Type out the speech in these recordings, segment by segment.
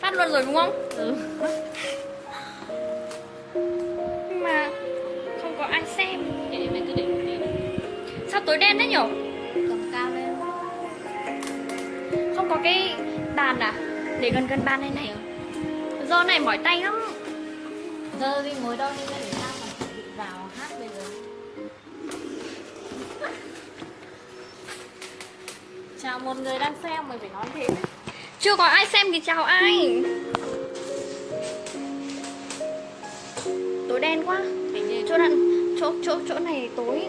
Phát luôn rồi đúng không? Ừ. Nhưng mà không có ai xem. Kệ mày cứ để một tí nữa. Sao tối đen đấy nhở? Cầm cao lên. Không có cái bàn à? Để gần gần bàn này này. Do này mỏi tay lắm. Giờ đi ngồi đâu đi để tao còn chuẩn bị vào hát bây giờ. Chào một người đang xem, mày phải nói thế. Chưa có ai xem thì chào ai. Tối đen quá. Chỗ này tối.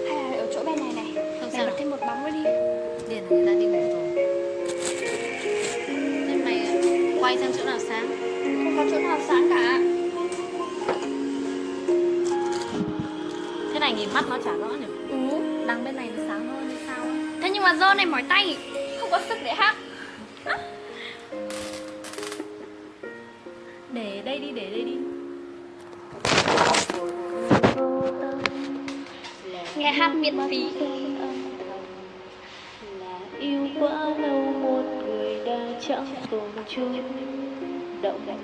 Hay là ở chỗ bên này này. Không Mày sao bật đâu. thêm một bóng nữa đi. Điền người ta đi ngủ rồi. Thế mày quay xem chỗ nào sáng. Không có chỗ nào sáng cả. Thế này nhìn mắt nó chả rõ nhỉ. Ừ. Đằng bên này nó sáng hơn hay sao? Thế nhưng mà do này mỏi tay, không có sức để hát. Để đây đi, để đây đi. Nghe hát miễn phí. Là yêu quá lâu một người đã chẳng tồn chung động lòng.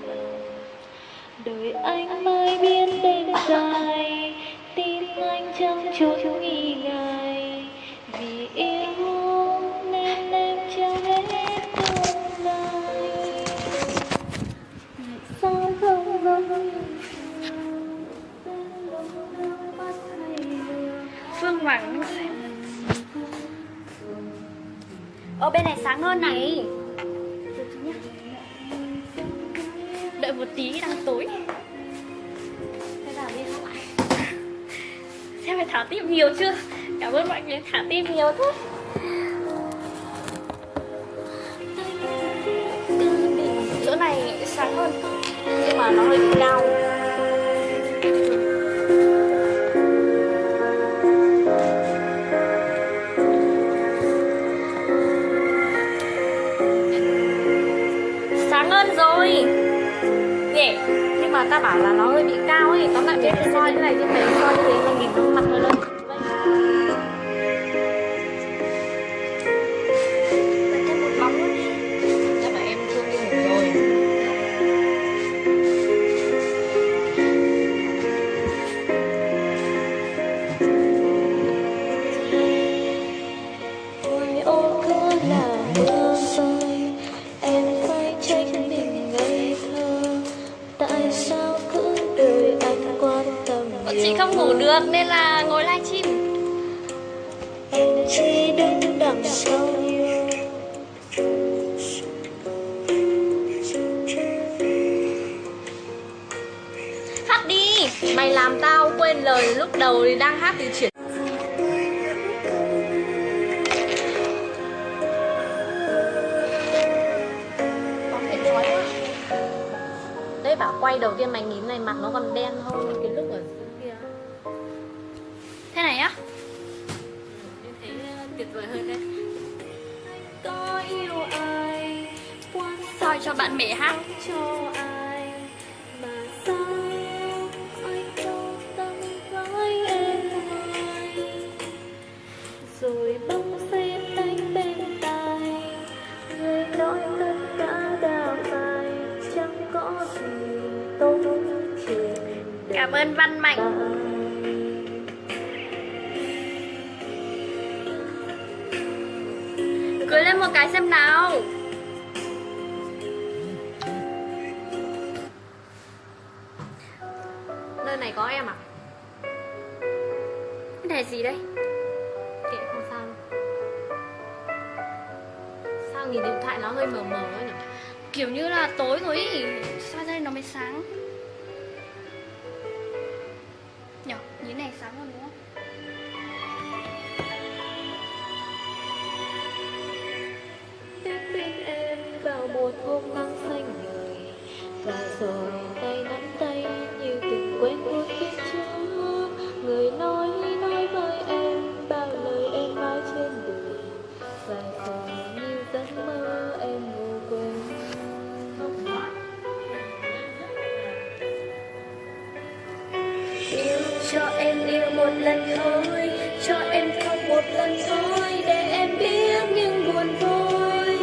Đời anh mới biết đêm dài, tim anh chẳng chút nghi ngại. Vì yêu nên em cho hết tương lai. Sao không vâng Phương Hoàng xem. Ở bên này sáng hơn này. Từ từ nhá. Đợi một tí đang tối. Thế nào đi không ạ? Xem phải thả tim nhiều chưa? Cảm ơn mọi người thả tim nhiều thế. Chỗ này sáng hơn nhưng mà nó hơi cao. Sáng hơn rồi. Nhỉ? Nhưng mà ta bảo là nó hơi bị cao ấy. Tóm lại mình phải soi thế này chứ phải soi như thế mà nhìn nó mặt hơi lên. Bật thêm một bóng nữa đi. Chắc là em chưa đi ngủ rồi. Ôi ô cứ là mưa rơi, em phải trách mình ngây thơ. Tại sao cứ đời anh quan tâm Bọn chị không ngủ được nên là ngồi livestream. em chỉ đứng đằng sau yêu. Hát đi. Mày làm tao quên lời lúc đầu thì đang hát thì chuyển. Có thể nói quá. Đấy bảo quay đầu tiên mày nhìn này mặt nó còn đen hơn cái lúc ở dưới kia. Thế này á. Em thấy tuyệt vời hơn đấy. Có yêu ai, quan Soi cho bạn mẹ hát. cho ai mà sao anh vô tâm với em hoài. Rồi bỗng xem anh bên tai, người nói tất cả đã phải, chẳng có gì tốt trên đời Cảm ơn Văn Mạnh. ta. Cười lên một cái xem nào. Nơi này có em à? Cái này gì đây? Kệ không sao đâu. Sao nhìn điện thoại nó hơi mờ mờ ấy nhỉ? Kiểu như là tối rồi ý. Sao đây nó mới sáng? Nhở, như này sáng hơn đúng không? Đến bên em vào một hôm nắng xanh ngời, và rồi tay nắm tay như từng quen thuộc biết chưa. Người nói với em bao lời em nói trên đời, và rồi như giấc mơ em ngủ quên. Yêu cho em yêu một lần thôi, cho em khóc một lần thôi, để em biết những buồn vui.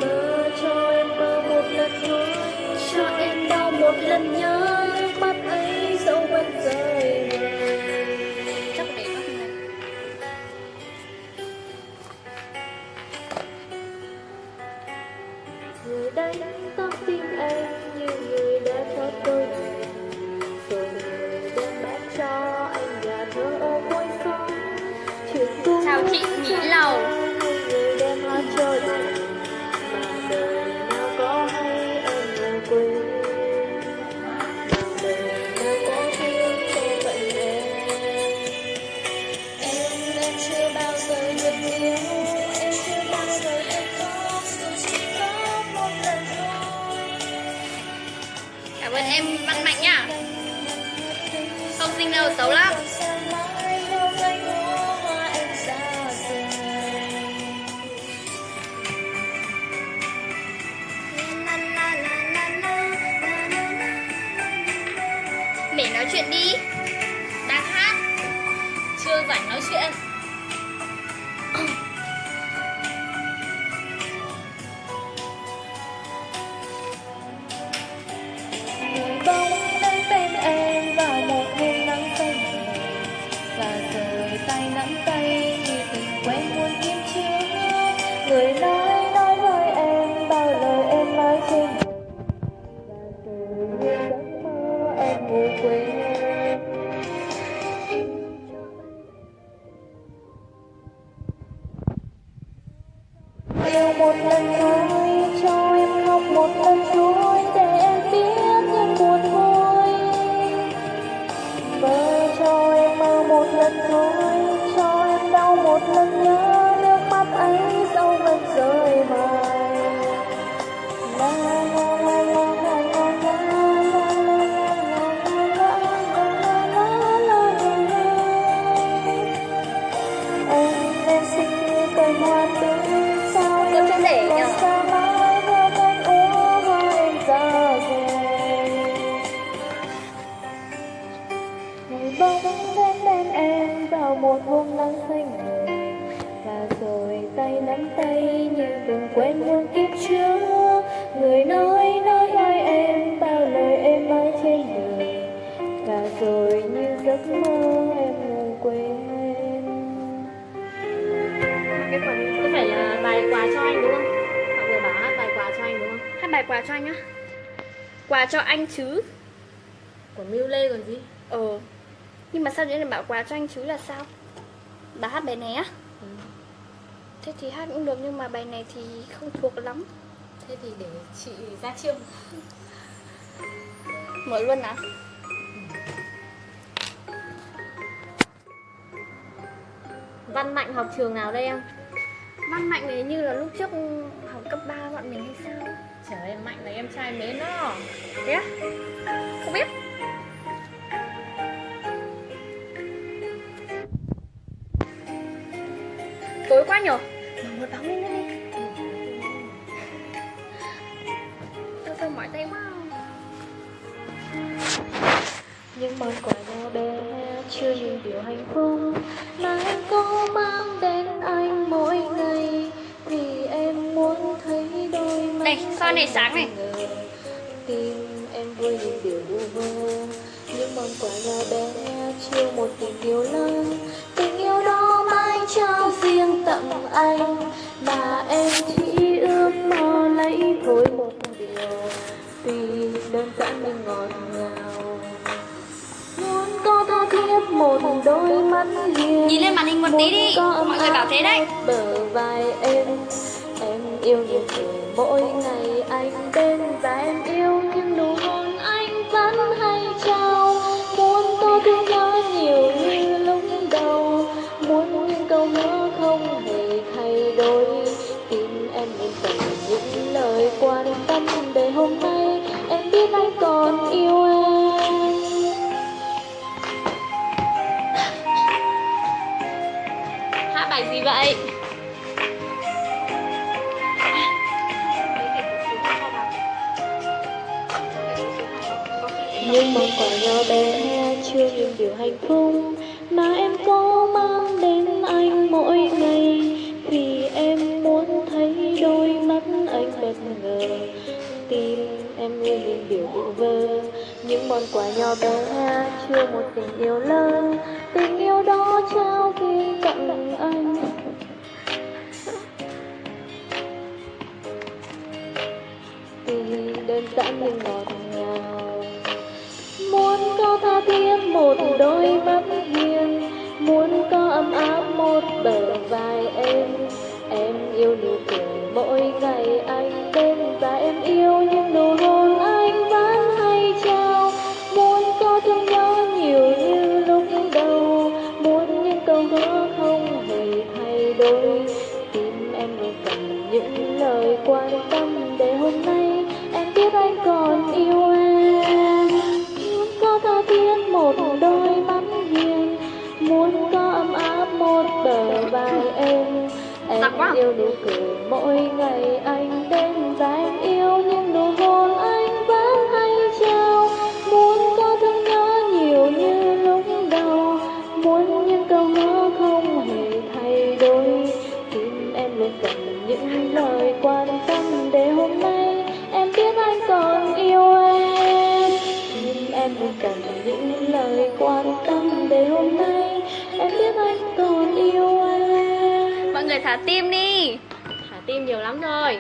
Mơ cho Chị nghĩ lầu. Người đem hoa cho đời mà đời nào có hay em ngủ quên. Nào đời nào có thương cho tận em chưa bao giờ được yêu, em chưa bao giờ được có, dù chỉ có một lần thôi. Cảm ơn em Văn Mạnh nhá. Không xinh đâu, xấu lắm. Để nói chuyện đi. Đang hát. Chưa rảnh nói chuyện. Người bóng đánh tên em vào một hôm nắng xanh và rời tay nắm tay như tình quen muôn kiếp trước. Người nói với em bao lời em nói trên và rồi như giấc mơ em ngủ quên. Yêu một lần thôi, cho em khóc một lần thôi, để em biết em buồn thôi. Mơ cho em mơ một lần thôi, cho em đau một lần nhớ, nước mắt ấy dẫu vẫn rơi hoài. La la la la la la la la la la. Em xinh như cây hoa tươi. Tôi không để nhở. Ngày bóng đến em vào một hôm nắng xanh và rồi tay nắm tay như từng quen muôn kiếp trước. Người nói với em bao lời em nói trên đời và rồi như giấc mơ em ngủ quên. Cái quả này có phải là bài quà cho anh đúng không? Mọi người bảo hát bài quà cho anh đúng không? Hát bài quà cho anh á. Quà cho anh chứ. Của Miu Lê còn gì? Nhưng mà sao vậy lại bảo quà cho anh chứ là sao? Bà hát bài này á? Thế thì hát cũng được nhưng mà bài này thì không thuộc lắm. Thế thì để chị ra chiêu. Mở luôn à? Văn Mạnh học trường nào đây em? Văn Mạnh này như là lúc trước học cấp 3 bọn mình hay sao? Trời ơi, Mạnh là em trai mến đó. Thế á? Không biết. Tối quá nhở? Mở một bóng lên đi. Sao mỏi tay quá. Những món quà nhỏ bé chưa những điều hạnh phúc mà em có mang đến anh mỗi ngày, vì em muốn thấy đôi mắt. Đây, son này sáng này. Tim em vui những điều vu vơ, những món quà nhỏ bé chưa một tình yêu lớn. Tình yêu đó mãi trao riêng tặng anh mà em chỉ ước mơ lấy thôi một điều, tuy đơn giản nhưng ngọt ngào. Muốn có tha thiết một đôi mắt hiền, Nhìn lên màn hình một tí đi. Mọi người bảo thế đấy. bờ vai em yêu như thể mỗi ngày anh bên và em yêu những nụ hôn anh vẫn hay trao. Muốn có thương nhớ nhiều như lúc đầu, muốn những câu hứa không hề thay đổi. Tim em nên dành những lời quan tâm để hôm nay em biết anh còn yêu em. Hát bài gì vậy? Những món quà nhỏ bé chưa những điều hạnh phúc mà em có mang đến anh mỗi ngày, vì em muốn thấy đôi mắt anh bất ngờ. Tim em như những điều vu vơ, những món quà nhỏ bé chưa một tình yêu lớn. Tình yêu đó trao riêng tặng anh. Tuy đơn giản nhưng ngọt ngào. Muốn có tha thiết một đôi mắt hiền, muốn có ấm áp một bờ vai bờ vai em. Em Giặc quá. yêu nụ cười mỗi ngày anh đến và em yêu những nụ hôn anh vẫn hay trao. Muốn có thương nhớ nhiều như lúc đầu, muốn những câu hứa không hề thay đổi. Tim em luôn cần những lời quan tâm để hôm nay em biết anh còn yêu em. Tim em luôn cần những lời quan tâm để hôm nay em biết anh còn yêu em. Mọi người thả tim đi. Thả tim nhiều lắm rồi.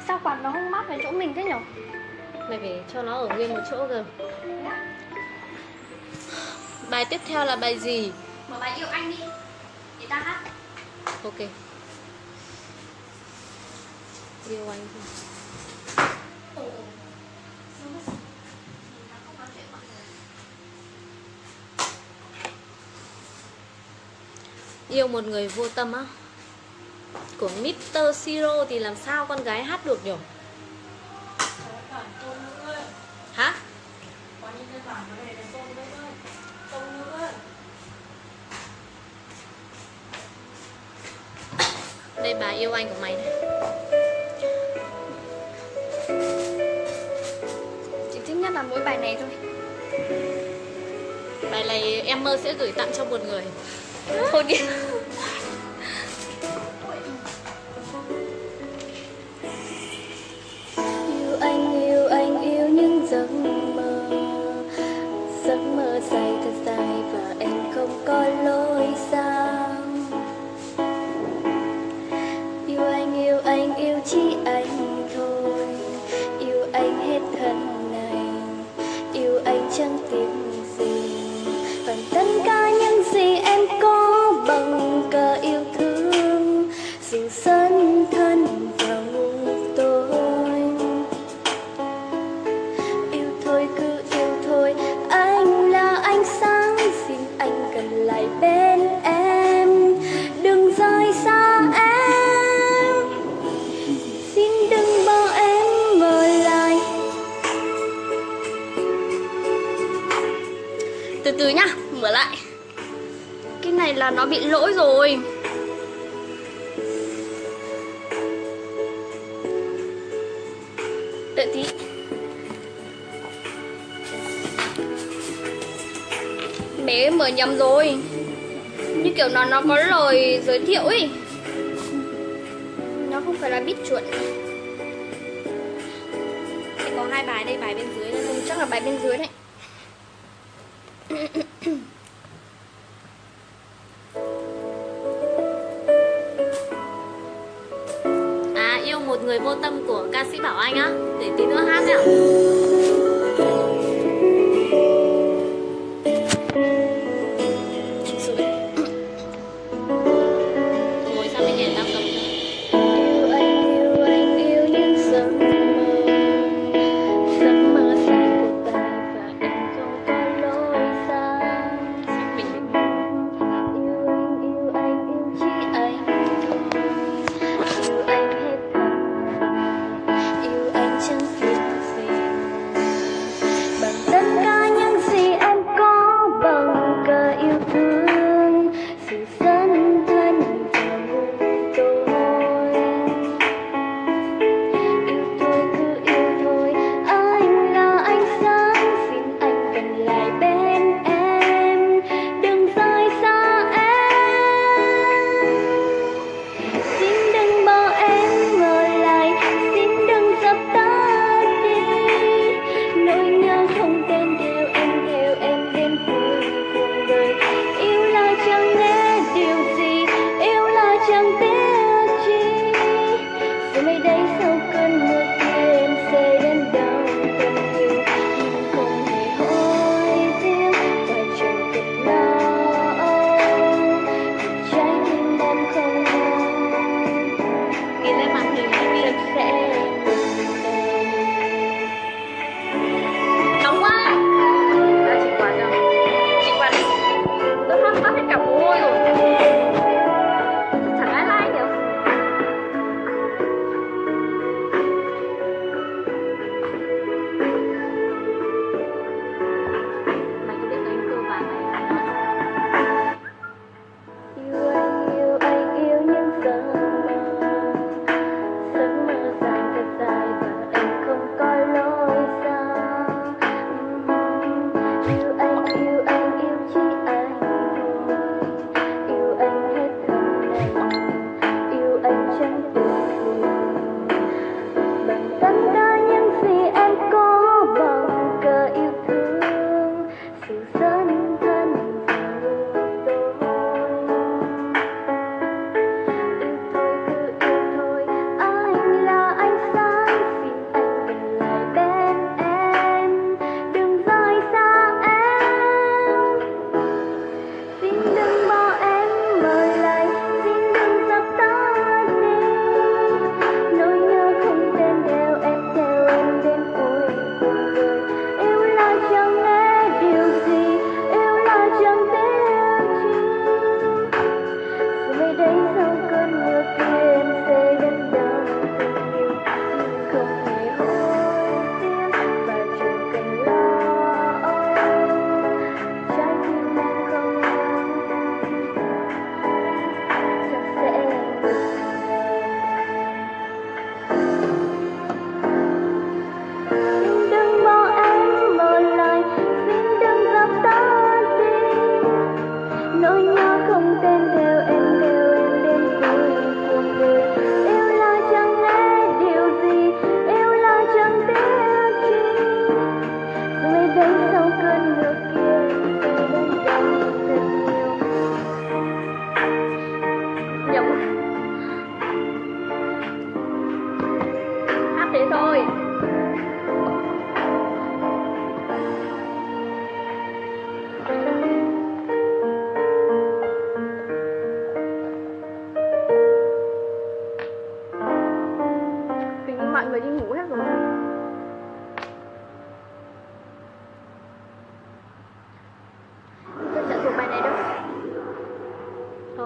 Sao quạt nó không mát về chỗ mình thế nhở? Mày phải cho nó ở nguyên một chỗ cơ. Bài tiếp theo là bài gì? Mở bài Yêu Anh đi để ta hát. Ok. Yêu anh thôi. Yêu một người vô tâm á, của Mr. Siro thì làm sao con gái hát được nhỉ? Hả? Đây bài Yêu Anh của mày này. Chị thích nhất là mỗi bài này thôi. Bài này em mơ sẽ gửi tặng cho một người. Thôi đi. Yêu anh yêu những giấc mơ. Giấc mơ dài thật dài và em không có lối sang. Yêu anh yêu chỉ anh thôi. Yêu anh hết thân này. Yêu anh chẳng tiếng gì. Và tất cả những gì em có bằng cờ yêu thương. Dù dấn thân vào ngục tối. Yêu thôi cứ yêu thôi. Anh là ánh sáng. Xin anh gần lại bên em. Đừng rời xa em. Xin đừng bỏ em ở lại. Từ từ nhá, mở lại. Cái này là nó bị lỗi rồi. Đợi tí. Bé mở nhầm rồi. Như kiểu nó có lời giới thiệu ấy. Nó không phải là beat chuẩn. Thì có hai bài đây, bài bên dưới đây. Chắc là bài bên dưới đấy. À, Yêu một người vô tâm của ca sĩ Bảo Anh á. Để tí nữa hát nhá. Ngồi sang bên này tao cầm cho. Yêu anh yêu những giấc mơ. Giấc mơ dài cuộc đời và em không có lối sang. Mình Yêu anh yêu chỉ anh thôi. Yêu anh hết thân. Yêu anh chẳng việc gì.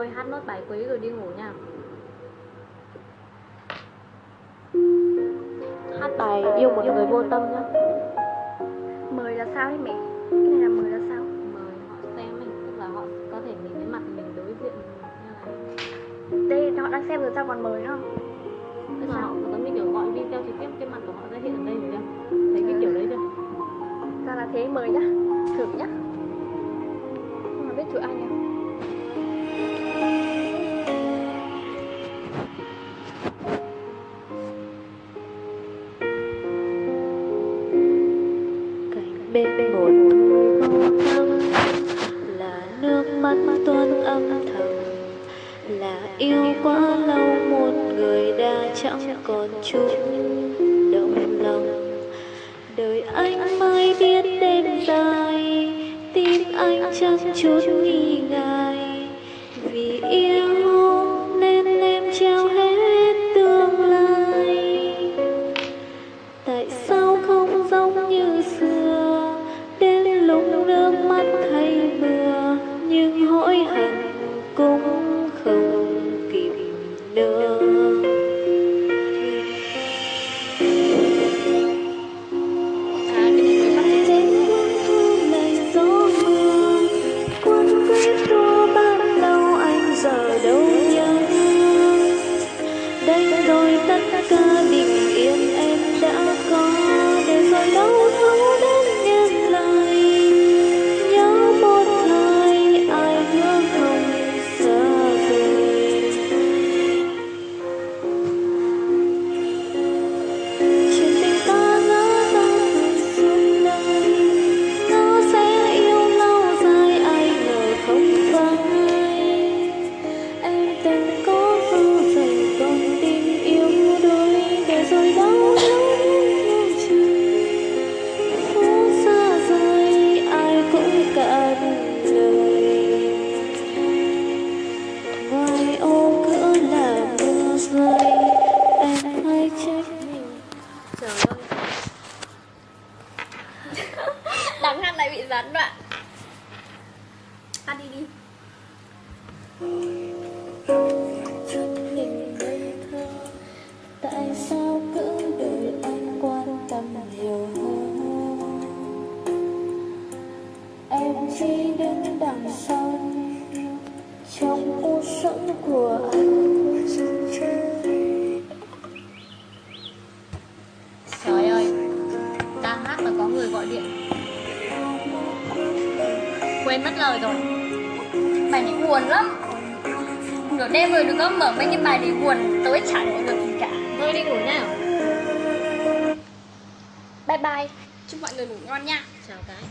ơi, hát nốt bài cuối rồi đi ngủ nha. Hát bài Yêu Một Người Vô Tâm nhá. Mời là sao đấy mẹ? Cái này là mời là sao? Mời họ xem ấy, tức là họ có thể nhìn thấy mặt mình đối diện như này. Đây họ đang xem rồi sao còn mời nữa không? Tức là họ giống như kiểu gọi video trực tiếp, cái mặt của họ sẽ hiện ở đây rồi chưa? Thấy cái kiểu đấy chưa? Ra là thế, mời nhá. Thử nhá. Không mà biết chữ ai nhỉ? Cạnh bên một người vô tâm là nước mắt tuôn âm thầm, là yêu quá lâu một người đã chẳng còn chút động lòng. Đời anh mới biết đêm dài, tim anh chẳng chút nghi ngại, vì yêu nên em trao hết tương lai. Tại sao không giống như xưa, đến lúc nước mắt thay mưa, nhưng hối hận cũng không kịp nữa. Đây rồi tất cả bình yên em đã có, để rồi lâu thấu đến nhắc lại, nhớ một ngày ai hứa không xa rời. Chuyện tình ta ngỡ rằng suốt đời, nó sẽ yêu lâu dài, ai ngờ không phải. Em từng có bao giờ con tim yêu đôi, để rồi đau đớn như trời. Phố xa rời ai cũng cạn lời, ngoài ô cửa là mưa rơi, em hãy trách mình. Trời ơi. Đằng hát lại bị gián đoạn. Hát đi đi. Mình ngây thơ, tại sao cứ đợi anh quan tâm nhiều hơn. Em chỉ đứng đằng sau trong cuộc sống của anh. Trời ơi, đang hát mà có người gọi điện. Quên mất lời rồi. Bài này buồn lắm. Nửa đêm rồi đừng có mở mấy cái bài này buồn, tối chả ngủ được gì cả. Thôi đi ngủ nha. Bye bye. Chúc mọi người ngủ ngon nha. Chào cái.